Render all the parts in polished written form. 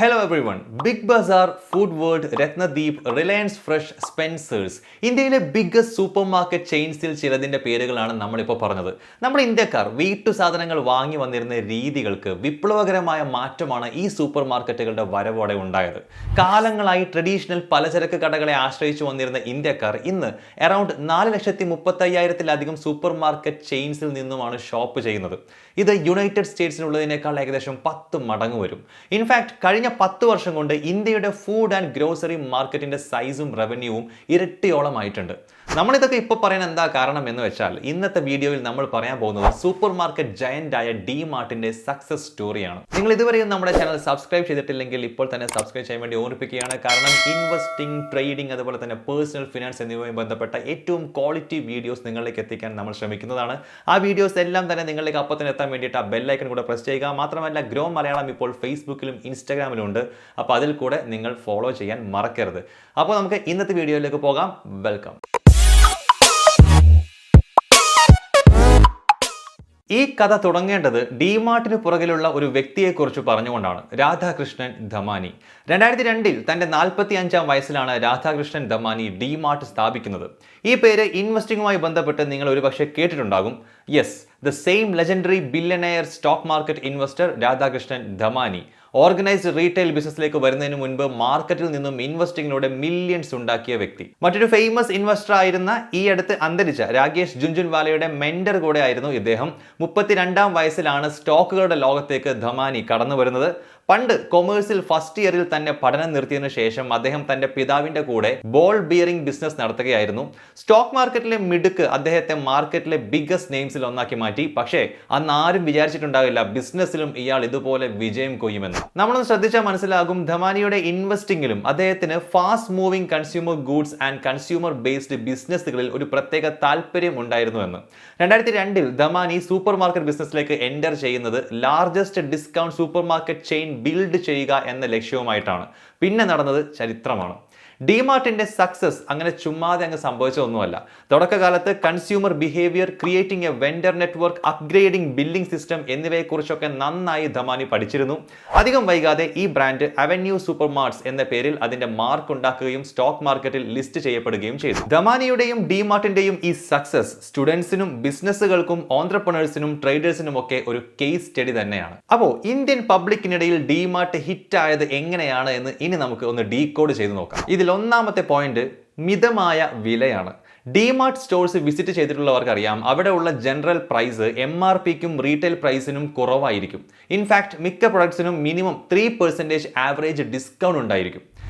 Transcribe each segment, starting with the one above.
Hello everyone. Big Bazaar, Food World, Ratnadeep, Reliance Fresh, Spencer's ഇന്ത്യയിലെ biggest super market ചെയിൻസിൽ ചിലതിൻ്റെ പേരുകളാണ് നമ്മളിപ്പോൾ പറഞ്ഞത്. നമ്മുടെ ഇന്ത്യക്കാർ വീട്ടു സാധനങ്ങൾ വാങ്ങി വന്നിരുന്ന രീതികൾക്ക് വിപ്ലവകരമായ മാറ്റമാണ് ഈ സൂപ്പർ മാർക്കറ്റുകളുടെ വരവോടെ ഉണ്ടായത്. കാലങ്ങളായി ട്രഡീഷണൽ പലചരക്ക് കടകളെ ആശ്രയിച്ചു വന്നിരുന്ന ഇന്ത്യക്കാർ ഇന്ന് അറൌണ്ട് 4,35,000-ലധികം സൂപ്പർ മാർക്കറ്റ് ചെയിൻസിൽ നിന്നുമാണ് ഷോപ്പ് ചെയ്യുന്നത്. ഇത് യുണൈറ്റഡ് സ്റ്റേറ്റ്സിനുള്ളതിനേക്കാൾ ഏകദേശം 10 മടങ്ങ് വരും. ഇൻഫാക്ട് കഴിഞ്ഞ 10 വർഷം കൊണ്ട് ഇന്ത്യയുടെ ഫുഡ് ആൻഡ് ഗ്രോസറി മാർക്കറ്റിന്റെ സൈസും റവന്യൂവും ഇരട്ടിയോളമായിട്ടുണ്ട്. നമ്മളിതൊക്കെ ഇപ്പോൾ പറയാൻ എന്താ കാരണം എന്ന് വെച്ചാൽ ഇന്നത്തെ വീഡിയോയിൽ നമ്മൾ പറയാൻ പോകുന്നത് സൂപ്പർ മാർക്കറ്റ് ജയന്റായ ഡിമാർട്ടിന്റെ സക്സസ് സ്റ്റോറിയാണ്. നിങ്ങൾ ഇതുവരെയും നമ്മുടെ ചാനൽ സബ്സ്ക്രൈബ് ചെയ്തിട്ടില്ലെങ്കിൽ ഇപ്പോൾ തന്നെ സബ്സ്ക്രൈബ് ചെയ്യാൻ വേണ്ടി ഓർമ്മിപ്പിക്കുകയാണ്. കാരണം ഇൻവെസ്റ്റിംഗ്, ട്രേഡിംഗ്, അതുപോലെ തന്നെ പേഴ്സണൽ ഫിനാൻസ് എന്നിവയുമായി ബന്ധപ്പെട്ട ഏറ്റവും ക്വാളിറ്റി വീഡിയോസ് നിങ്ങളിലേക്ക് എത്തിക്കാൻ നമ്മൾ ശ്രമിക്കുന്നതാണ്. ആ വീഡിയോസ് എല്ലാം തന്നെ നിങ്ങളിലേക്ക് അപ്പോൾ തന്നെ എത്താൻ വേണ്ടിയിട്ട് ആ ബെൽ ഐക്കൺ കൂടെ പ്രസ് ചെയ്യുക. മാത്രമല്ല ഗ്രോ മലയാളം ഇപ്പോൾ ഫേസ്ബുക്കിലും ഇൻസ്റ്റാഗ്രാമിലും ഉണ്ട്. അപ്പോൾ അതിൽ കൂടെ നിങ്ങൾ ഫോളോ ചെയ്യാൻ മറക്കരുത്. അപ്പോൾ നമുക്ക് ഇന്നത്തെ വീഡിയോയിലേക്ക് പോകാം. വെൽക്കം. ഈ കഥ തുടങ്ങേണ്ടത് ഡിമാർട്ടിന് പുറകിലുള്ള ഒരു വ്യക്തിയെക്കുറിച്ച് പറഞ്ഞുകൊണ്ടാണ്. രാധാകൃഷ്ണൻ ദമാനി. 2002 തന്റെ 45-ാം വയസ്സിലാണ് രാധാകൃഷ്ണൻ ദമാനി ഡിമാർട്ട് സ്ഥാപിക്കുന്നത്. ഈ പേര് ഇൻവെസ്റ്റിംഗുമായി ബന്ധപ്പെട്ട് നിങ്ങൾ ഒരുപക്ഷെ കേട്ടിട്ടുണ്ടാകും. Yes, the same legendary billionaire stock market investor Radhakrishnan Damani organised retail ബിസിനസ്സിലേക്ക് വരുന്നതിന് മുൻപ് മാർക്കറ്റിൽ നിന്നും ഇൻവെസ്റ്റിംഗിലൂടെ മില്യൺസ് ഉണ്ടാക്കിയ വ്യക്തി. മറ്റൊരു ഫേമസ് ഇൻവെസ്റ്റർ ആയിരുന്ന ഈ അടുത്ത് അന്തരിച്ച രാകേഷ് ജുൻജുൻവാലയുടെ മെന്റർ കൂടെ ആയിരുന്നു ഇദ്ദേഹം. 32-ാം വയസ്സിലാണ് സ്റ്റോക്കുകളുടെ ലോകത്തേക്ക് ദമാനി കടന്നു വരുന്നത്. പണ്ട് കൊമേഴ്സിൽ ഫസ്റ്റ് ഇയറിൽ തന്നെ പഠനം നിർത്തിയതിനു ശേഷം അദ്ദേഹം തന്റെ പിതാവിന്റെ കൂടെ ബോൾ ബിയറിംഗ് ബിസിനസ് നടത്തുകയായിരുന്നു. സ്റ്റോക്ക് മാർക്കറ്റിലെ മിടുക്ക് അദ്ദേഹത്തെ മാർക്കറ്റിലെ ബിഗ്ഗസ്റ്റ് നെയിംസിൽ ഒന്നാക്കി മാറ്റി. പക്ഷേ അന്ന് ആരും വിചാരിച്ചിട്ടുണ്ടാവില്ല ബിസിനസ്സിലും ഇയാൾ ഇതുപോലെ വിജയം കൊയ്യുമെന്ന്. നമ്മളൊന്ന് ശ്രദ്ധിച്ചാൽ മനസ്സിലാകും, ധമാനിയുടെ ഇൻവെസ്റ്റിംഗിലും അദ്ദേഹത്തിന് fast moving consumer goods and consumer based ബിസിനസ്സുകളിൽ ഒരു പ്രത്യേക താല്പര്യം ഉണ്ടായിരുന്നു എന്ന്. 2002 ധമാനി സൂപ്പർ മാർക്കറ്റ് ബിസിനസ്സിലേക്ക് എൻ്റർ ചെയ്യുന്നത് largest discount supermarket chain build ചെയ്യുക എന്ന ലക്ഷ്യവുമായിട്ടാണ്. പിന്നെ നടന്നത് ചരിത്രമാണ്. ഡിമാർട്ടിന്റെ സക്സസ് അങ്ങനെ ചുമ്മാതെ അങ്ങ് സംഭവിച്ചതൊന്നുമല്ല. തുടക്കകാലത്ത് consumer behaviour, creating a vendor network, upgrading billing system എന്നിവയെക്കുറിച്ചൊക്കെ നന്നായി ധമാനി പഠിച്ചിരുന്നു. അധികം വൈകാതെ ഈ ബ്രാൻഡ് അവന്യൂ സൂപ്പർ മാർട്ട്സ് എന്ന പേരിൽ അതിന്റെ മാർക്ക് ഉണ്ടാക്കുകയും സ്റ്റോക്ക് മാർക്കറ്റിൽ ലിസ്റ്റ് ചെയ്യപ്പെടുകയും ചെയ്തു. ധമാനിയുടെയും ഡിമാർട്ടിന്റെയും ഈ സക്സസ് സ്റ്റുഡൻസിനും ബിസിനസ്സുകൾക്കും ഓൺട്രപ്രണേഴ്സിനും ട്രേഡേഴ്സിനും ഒക്കെ ഒരു കേസ് സ്റ്റഡി തന്നെയാണ്. അപ്പോൾ ഇന്ത്യൻ പബ്ലിക്കിനിടയിൽ ഡിമാർട്ട് ഹിറ്റ് ആയത് എങ്ങനെയാണ് എന്ന് ഇനി നമുക്ക് ഒന്ന് ഡീകോഡ് ചെയ്ത് നോക്കാം. ഇതിൽ ഒന്നാമത്തെ പോയിന്റ് മിതമായ വിലയാണ്. ഡിമാർട്ട് സ്റ്റോഴ്സ് വിസിറ്റ് ചെയ്തിട്ടുള്ളവർക്ക് അറിയാം, അവിടെ ഉള്ള ജനറൽ പ്രൈസ് MRPക്കും റീറ്റെയിൽ പ്രൈസിനും കുറവായിരിക്കും. ഇൻഫാക്ട് മിക്ക പ്രൊഡക്ട്സിനും മിനിമം 3% ആവറേജ് ഡിസ്കൗണ്ട് ഉണ്ടായിരിക്കും.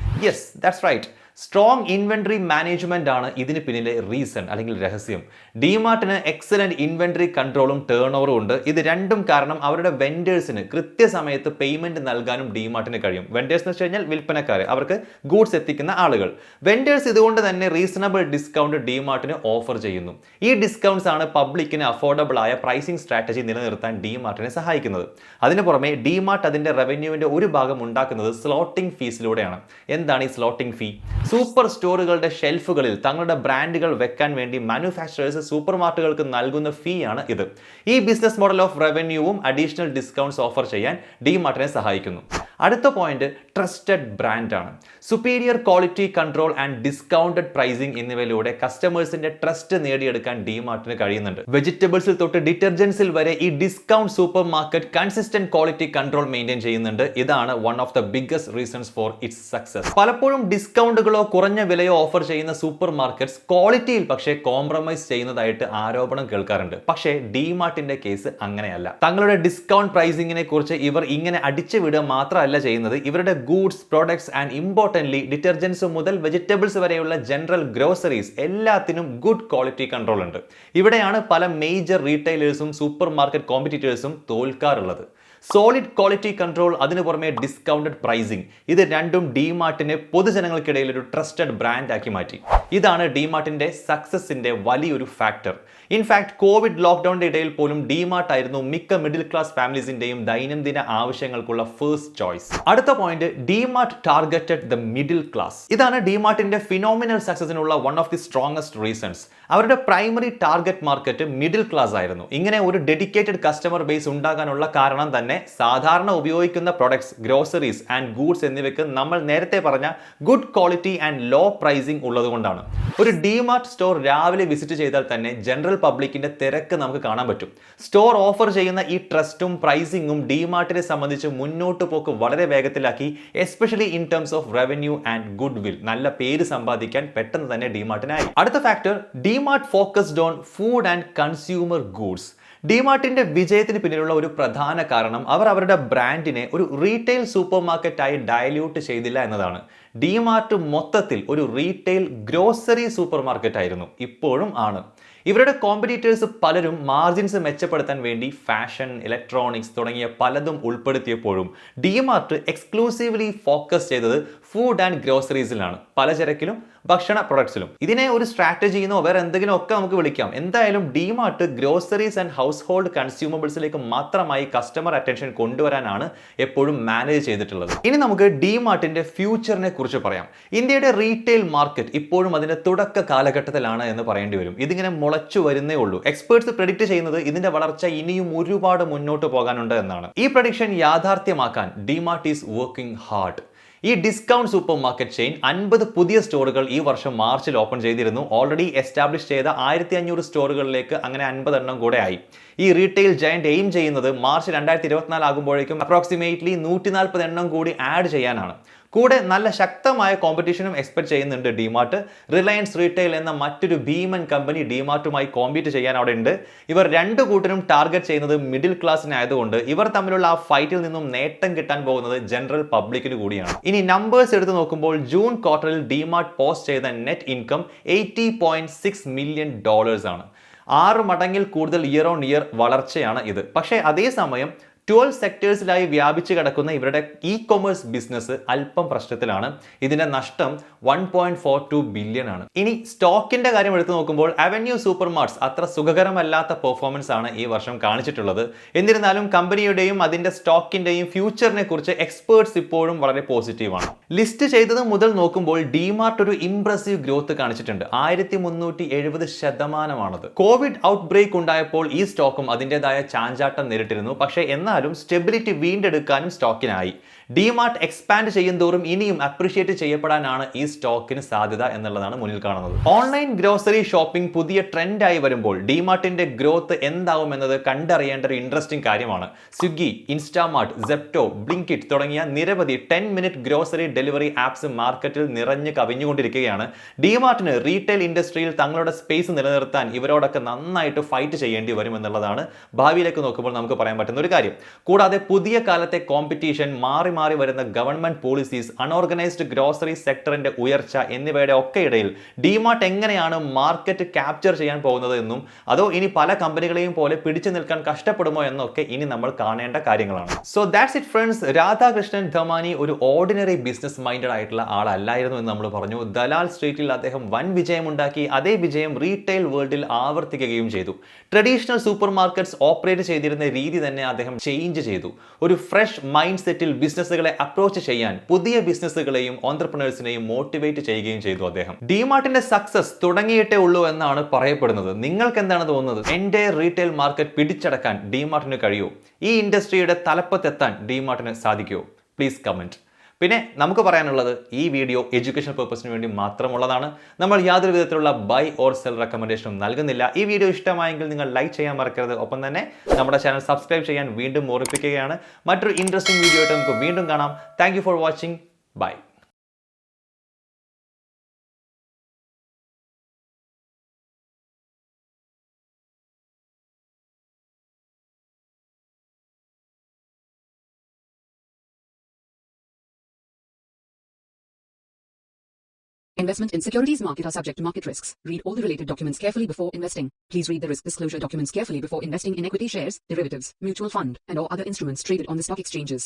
Yes, that's right. Strong inventory management ആണ് ഇതിന് പിന്നിലെ റീസൺ അല്ലെങ്കിൽ രഹസ്യം. ഡിമാർട്ടിന് എക്സലന്റ് ഇൻവെന്ററി കൺട്രോളും ടേൺ ഓവറും ഉണ്ട്. ഇത് രണ്ടും കാരണം അവരുടെ വെൻഡേഴ്സിന് കൃത്യസമയത്ത് പേയ്മെന്റ് നൽകാനും ഡിമാർട്ടിന് കഴിയും. വെൻഡേഴ്സ് എന്ന് വെച്ച് കഴിഞ്ഞാൽ വിൽപ്പനക്കാർ, അവർക്ക് ഗൂഡ്സ് എത്തിക്കുന്ന ആളുകൾ. വെൻഡേഴ്സ് ഇതുകൊണ്ട് തന്നെ റീസണബിൾ ഡിസ്കൗണ്ട് ഡിമാർട്ടിന് ഓഫർ ചെയ്യുന്നു. ഈ ഡിസ്കൗണ്ട്സ് ആണ് പബ്ലിക്കിന് അഫോർഡബിൾ ആയ പ്രൈസിംഗ് സ്ട്രാറ്റജി നിലനിർത്താൻ ഡിമാർട്ടിനെ സഹായിക്കുന്നത്. അതിന് പുറമെ ഡിമാർട്ട് അതിന്റെ റവന്യൂവിന്റെ ഒരു ഭാഗം ഉണ്ടാക്കുന്നത് സ്ലോട്ടിംഗ് ഫീസിലൂടെയാണ്. എന്താണ് ഈ സ്ലോട്ടിംഗ് ഫീ? സൂപ്പർ സ്റ്റോറുകളുടെ ഷെൽഫുകളിൽ തങ്ങളുടെ ബ്രാൻഡുകൾ വെക്കാൻ വേണ്ടി മാനുഫാക്ചറേഴ്സ് സൂപ്പർ മാർക്കറ്റുകൾക്ക് നൽകുന്ന ഫീ ആണ് ഇത്. ഈ ബിസിനസ് മോഡൽ ഓഫ് റവന്യൂവും അഡീഷണൽ ഡിസ്കൗണ്ട്സ് ഓഫർ ചെയ്യാൻ ഡിമാർട്ടിനെ സഹായിക്കുന്നു. അടുത്ത പോയിന്റ് ട്രസ്റ്റഡ് ബ്രാൻഡ് ആണ്. Superior quality control and discounted pricing എന്നിവയിലൂടെ കസ്റ്റമേഴ്സിന്റെ ട്രസ്റ്റ് നേടിയെടുക്കാൻ ഡിമാർട്ടിന് കഴിയുന്നുണ്ട്. വെജിറ്റബിൾസിൽ തൊട്ട് ഡിറ്റർജൻസിൽ വരെ ഈ discount super market consistent quality control maintain ചെയ്യുന്നുണ്ട്. ഇതാണ് one of the biggest reasons for it's success. പലപ്പോഴും ഡിസ്കൗണ്ടുകളോ കുറഞ്ഞ വിലയോ ഓഫർ ചെയ്യുന്ന സൂപ്പർ മാർക്കറ്റ്സ് ക്വാളിറ്റിയിൽ പക്ഷേ കോംപ്രമൈസ് ചെയ്യുന്നതായിട്ട് ആരോപണം കേൾക്കാറുണ്ട്. പക്ഷേ ഡിമാർട്ടിന്റെ കേസ് അങ്ങനെയല്ല. തങ്ങളുടെ ഡിസ്കൗണ്ട് പ്രൈസിംഗിനെ കുറിച്ച് ഇവർ ഇങ്ങനെ അടിച്ചു വിടുക മാത്രമല്ല ചെയ്യുന്നത്, ഇവരുടെ goods, products and importantly detergents മുതൽ വെജിറ്റബിൾസ് വരെയുള്ള ജനറൽ ഗ്രോസറീസ് എല്ലാത്തിനും ഗുഡ് ക്വാളിറ്റി കൺട്രോൾ ഉണ്ട്. ഇവിടെയാണ് പല മേജർ റീറ്റെയിലേഴ്സും സൂപ്പർ മാർക്കറ്റ് കോമ്പറ്റീറ്റേഴ്സും തോൽക്കാറുള്ളത്. സോളിഡ് ക്വാളിറ്റി കൺട്രോൾ, അതിനു പുറമെ ഡിസ്കൗണ്ടഡ് പ്രൈസിംഗ്, ഇത് രണ്ടും ഡിമാർട്ടിനെ പൊതുജനങ്ങൾക്കിടയിൽ ഒരു ട്രസ്റ്റഡ് ബ്രാൻഡ് ആക്കി മാറ്റി. ഇതാണ് ഡിമാർട്ടിന്റെ സക്സസിന്റെ വലിയൊരു ഫാക്ടർ. ഇൻഫാക്ട് കോവിഡ് ലോക്ക്ഡൌണിന്റെ ഇടയിൽ പോലും ഡിമാർട്ട് ആയിരുന്നു മിക്ക മിഡിൽ ക്ലാസ് ഫാമിലീസിന്റെയും ദൈനംദിന ആവശ്യങ്ങൾക്കുള്ള ഫസ്റ്റ് ചോയ്സ്. അടുത്ത point, DMart targeted the middle class. ഇതാണ് ഡിമാർട്ടിന്റെ ഫിനോമിനൽ സക്സസിനുള്ള one of the strongest reasons. അവരുടെ primary target market middle class ആയിരുന്നു. ഇങ്ങനെ ഒരു ഡെഡിക്കേറ്റഡ് കസ്റ്റമർ ബേസ് ഉണ്ടാകാനുള്ള കാരണം തന്നെ തന്നെ സാധാരണ ഉപയോഗിക്കുന്ന പ്രൊഡക്ട്സ്, ഗ്രോസറീസ് ആൻഡ് ഗൂഡ്സ് എന്നിവയ്ക്ക് നമ്മൾ നേരത്തെ പറഞ്ഞ good quality and low pricing ഉള്ളതുകൊണ്ടാണ്. ഒരു ഡിമാർട്ട് സ്റ്റോർ രാവിലെ വിസിറ്റ് ചെയ്താൽ തന്നെ ജനറൽ പബ്ലിക്കിന്റെ തിരക്ക് നമുക്ക് കാണാൻ പറ്റും. സ്റ്റോർ ഓഫർ ചെയ്യുന്ന ഈ ട്രസ്റ്റും പ്രൈസിംഗും ഡിമാർട്ടിനെ സംബന്ധിച്ച് മുന്നോട്ട് പോക്ക് വളരെ വേഗത്തിലാക്കി, especially in terms of revenue and goodwill. നല്ല പേര് സമ്പാദിക്കാൻ പെട്ടെന്ന് തന്നെ ഡിമാർട്ടിനായി. അടുത്ത factor, DMart focused on food and consumer goods. ഡിമാർട്ടിന്റെ വിജയത്തിന് പിന്നിലുള്ള ഒരു പ്രധാന കാരണം അവർ അവരുടെ ബ്രാൻഡിനെ ഒരു റീറ്റെയിൽ സൂപ്പർ മാർക്കറ്റായി ഡയല്യൂട്ട് ചെയ്തില്ല എന്നതാണ്. ഡിമാർട്ട് മൊത്തത്തിൽ ഒരു റീറ്റെയിൽ ഗ്രോസറി സൂപ്പർ മാർക്കറ്റ് ആയിരുന്നു, ഇപ്പോഴും ആണ്. ഇവരുടെ കോമ്പറ്റീറ്റേഴ്സ് പലരും മാർജിൻസ് മെച്ചപ്പെടുത്താൻ വേണ്ടി ഫാഷൻ, ഇലക്ട്രോണിക്സ് തുടങ്ങിയ പലതും ഉൾപ്പെടുത്തിയപ്പോഴും ഡിമാർട്ട് എക്സ്ക്ലൂസീവ്ലി ഫോക്കസ് ചെയ്തത് ഫുഡ് ആൻഡ് ഗ്രോസറീസിലാണ്, പലചരക്കിലും ഭക്ഷണ പ്രൊഡക്ട്സിലും. ഇതിനെ ഒരു സ്ട്രാറ്റജി എന്നോ വേറെ എന്തെങ്കിലും ഒക്കെ നമുക്ക് വിളിക്കാം. എന്തായാലും DMart groceries and household കൺസ്യൂമബിൾസിലേക്ക് മാത്രമായി കസ്റ്റമർ അറ്റൻഷൻ കൊണ്ടുവരാനാണ് എപ്പോഴും മാനേജ് ചെയ്തിട്ടുള്ളത്. ഇനി നമുക്ക് ഡിമാർട്ടിന്റെ ഫ്യൂച്ചറിനെ കുറിച്ച് പറയാം. ഇന്ത്യയുടെ റീറ്റെയിൽ മാർക്കറ്റ് ഇപ്പോഴും അതിന്റെ തുടക്ക കാലഘട്ടത്തിലാണ് എന്ന് പറയേണ്ടി വരും. ഇതിങ്ങനെ മുളച്ചു വരുന്നേ ഉള്ളൂ. എക്സ്പേർട്സ് പ്രെഡിക്റ്റ് ചെയ്യുന്നത് ഇതിന്റെ വളർച്ച ഇനിയും ഒരുപാട് മുന്നോട്ട് പോകാനുണ്ട് എന്നാണ്. ഈ പ്രഡിക്ഷൻ യാഥാർത്ഥ്യമാക്കാൻ ഡിമാർട്ട് ഈസ് വർക്കിംഗ് ഹാർഡ്. ഈ ഡിസ്കൗണ്ട് സൂപ്പർ മാർക്കറ്റ് ചെയിൻ 50 പുതിയ സ്റ്റോറുകൾ ഈ വർഷം മാർച്ചിൽ ഓപ്പൺ ചെയ്തിരുന്നു. ഓൾറെഡി എസ്റ്റാബ്ലിഷ് ചെയ്ത 1500 സ്റ്റോറുകളിലേക്ക് അങ്ങനെ 50 എണ്ണം കൂടെ ആയി. ഈ റീറ്റെയിൽ ജയന്റ് എയിം ചെയ്യുന്നത് മാർച്ച് 2024 ആകുമ്പോഴേക്കും അപ്രോക്സിമേറ്റ്ലി 140 എണ്ണം കൂടി ആഡ് ചെയ്യാനാണ്. കൂടെ നല്ല ശക്തമായ കോമ്പറ്റീഷനും എക്സ്പെക്ട് ചെയ്യുന്നുണ്ട് ഡിമാർട്ട്. റിലയൻസ് റീറ്റെയിൽ എന്ന മറ്റൊരു ഭീമൻ കമ്പനി ഡിമാർട്ടുമായി കോമ്പീറ്റ് ചെയ്യാൻ അവിടെ ഉണ്ട്. ഇവർ രണ്ടു കൂട്ടരും ടാർഗറ്റ് ചെയ്യുന്നത് മിഡിൽ ക്ലാസ്സിനായതുകൊണ്ട് ഇവർ തമ്മിലുള്ള ആ ഫൈറ്റിൽ നിന്നും നേട്ടം കിട്ടാൻ പോകുന്നത് ജനറൽ പബ്ലിക്കിന് കൂടിയാണ്. ഇനി നമ്പേഴ്സ് എടുത്ത് നോക്കുമ്പോൾ ജൂൺ ക്വാർട്ടറിൽ ഡിമാർട്ട് പോസ്റ്റ് ചെയ്ത നെറ്റ് ഇൻകം $80.6 മില്യൺ ആണ്. 6 മടങ്ങിൽ കൂടുതൽ ഇയർ ഓൺ ഇയർ വളർച്ചയാണ് ഇത്. പക്ഷേ അതേസമയം 12 സെക്ടേഴ്സിലായി വ്യാപിച്ചു കിടക്കുന്ന ഇവരുടെ ഇ കൊമേഴ്സ് ബിസിനസ് അല്പം പ്രശ്നത്തിലാണ്. ഇതിന്റെ നഷ്ടം 1.42 ബില്യൺ ആണ്. ഇനി സ്റ്റോക്കിന്റെ കാര്യം എടുത്തു നോക്കുമ്പോൾ അവന്യൂ സൂപ്പർ മാർട്സ് അത്ര സുഖകരമല്ലാത്ത പെർഫോമൻസ് ആണ് ഈ വർഷം കാണിച്ചിട്ടുള്ളത്. എന്നിരുന്നാലും കമ്പനിയുടെയും അതിന്റെ സ്റ്റോക്കിന്റെയും ഫ്യൂച്ചറിനെ കുറിച്ച് എക്സ്പേർട്സ് ഇപ്പോഴും വളരെ പോസിറ്റീവാണ്. ലിസ്റ്റ് ചെയ്തത് മുതൽ നോക്കുമ്പോൾ ഡിമാർട്ട് ഒരു ഇംപ്രസീവ് ഗ്രോത്ത് കാണിച്ചിട്ടുണ്ട്. 1370% കോവിഡ് ഔട്ട് ബ്രേക്ക് ഉണ്ടായപ്പോൾ ഈ സ്റ്റോക്കും അതിൻ്റെതായ ചാഞ്ചാട്ടം നേരിട്ടിരുന്നു. പക്ഷേ എന്നാലും സ്റ്റെബിലിറ്റി വീണ്ടെടുക്കാനും സ്റ്റോക്കിനായി. ഡിമാർട്ട് എക്സ്പാൻഡ് ചെയ്യുന്തോറും ഇനിയും അപ്രീഷിയേറ്റ് ചെയ്യപ്പെടാനാണ് ഈ സ്റ്റോക്കിന് സാധ്യത എന്നുള്ളതാണ് മുന്നിൽ കാണുന്നത്. ഓൺലൈൻ ഗ്രോസറി ഷോപ്പിംഗ് പുതിയ ട്രെൻഡായി വരുമ്പോൾ ഡിമാർട്ടിന്റെ ഗ്രോത്ത് എന്താവും എന്നത് കണ്ടറിയേണ്ട ഒരു ഇൻട്രസ്റ്റിംഗ് കാര്യമാണ്. സ്വിഗ്ഗി, ഇൻസ്റ്റാമാർട്ട്, സെപ്റ്റോ, ബ്ലിങ്കിറ്റ് തുടങ്ങിയ നിരവധി 10 മിനിറ്റ് ഗ്രോസറി ഡെലിവറി ആപ്സ് മാർക്കറ്റിൽ നിറഞ്ഞു കവിഞ്ഞുകൊണ്ടിരിക്കുകയാണ്. ഡിമാർട്ടിന് റീറ്റെയിൽ ഇൻഡസ്ട്രിയിൽ തങ്ങളുടെ സ്പേസ് നിലനിർത്താൻ ഇവരോടൊക്കെ നന്നായിട്ട് ഫൈറ്റ് ചെയ്യേണ്ടി വരും എന്നുള്ളതാണ് ഭാവിയിലേക്ക് നോക്കുമ്പോൾ നമുക്ക് പറയാൻ പറ്റുന്ന ഒരു കാര്യം. കൂടാതെ പുതിയ കാലത്തെ കോമ്പറ്റീഷൻ, മാറി വരുന്ന ഗവൺമെന്റ് പോളിസീസ്, അൺഓർഗനൈസ്ഡ് ഗ്രോസറി സെക്ടറിന്റെ ഉയർച്ച എന്നിവയുടെ ഒക്കെ ഇടയിൽ ഡിമാർട്ട് എങ്ങനെയാണ് മാർക്കറ്റ് ക്യാപ്ചർ ചെയ്യാൻ പോകുന്നത് എന്നും അതോ ഇനി പല കമ്പനികളെയും പോലെ പിടിച്ചു നിൽക്കാൻ കഷ്ടപ്പെടുമോ എന്നൊക്കെ ഇനി നമ്മൾ കാണേണ്ട കാര്യങ്ങളാണ്. So that's it friends. Radhakrishnan Damani ഒരു ഓർഡിനറി ബിസിനസ് മൈൻഡഡ് ആയിട്ടുള്ള ആളല്ലായിരുന്നു എന്ന് നമ്മൾ പറഞ്ഞു. ദലാൽ സ്ട്രീറ്റിൽ അദ്ദേഹം വൻ വിജയമുണ്ടാക്കി. അതേ വിജയം റീറ്റെയിൽ വേൾഡിൽ ആവർത്തിക്കുകയും ചെയ്തു. ട്രഡീഷണൽ സൂപ്പർ മാർക്കറ്റ്സ് ഓപ്പറേറ്റ് ചെയ്തിരുന്ന രീതി തന്നെ അദ്ദേഹം ചേഞ്ച് ചെയ്തു. ഒരു ഫ്രഷ് മൈൻഡ് സെറ്റിൽ ബിസിനസ്സുകളെ അപ്രോച്ച് ചെയ്യാൻ പുതിയ ബിസിനസ്സുകളെയും ഓൺട്രപ്രണേഴ്സിനെയും മോട്ടിവേറ്റ് ചെയ്യുകയും ചെയ്തു അദ്ദേഹം. ഡിമാർട്ടിന്റെ സക്സസ് തുടങ്ങിയിട്ടേ ഉള്ളൂ എന്നാണ് പറയപ്പെടുന്നത്. നിങ്ങൾക്ക് എന്താണ് തോന്നുന്നത്? എന്റെ റീറ്റെയിൽ മാർക്കറ്റ് പിടിച്ചടക്കാൻ ഡിമാർട്ടിന് കഴിയുമോ? ഈ ഇൻഡസ്ട്രിയുടെ തലപ്പത്തെത്താൻ ഡിമാർട്ടിന് സാധിക്കുമോ? Please comment. പിന്നെ നമുക്ക് പറയാനുള്ളത്, ഈ വീഡിയോ എഡ്യൂക്കേഷൻ പർപ്പസിന് വേണ്ടി മാത്രമുള്ളതാണ്. നമ്മൾ യാതൊരു വിധത്തിലുള്ള ബൈ ഓർ സെൽ റെക്കമെൻഡേഷനും നൽകുന്നില്ല. ഈ വീഡിയോ ഇഷ്ടമായെങ്കിൽ നിങ്ങൾ ലൈക്ക് ചെയ്യാൻ മറക്കരുത്. ഒപ്പം തന്നെ നമ്മുടെ ചാനൽ സബ്സ്ക്രൈബ് ചെയ്യാൻ വീണ്ടും ഓർമ്മിപ്പിക്കുകയാണ്. മറ്റൊരു ഇൻട്രസ്റ്റിംഗ് വീഡിയോ ആയിട്ട് നമുക്ക് വീണ്ടും കാണാം. Thank you for watching. Bye. Investment in securities market are subject to market risks. Read all the related documents carefully before investing. Please read the risk disclosure documents carefully before investing in equity shares, derivatives, mutual fund, and or other instruments traded on the stock exchanges.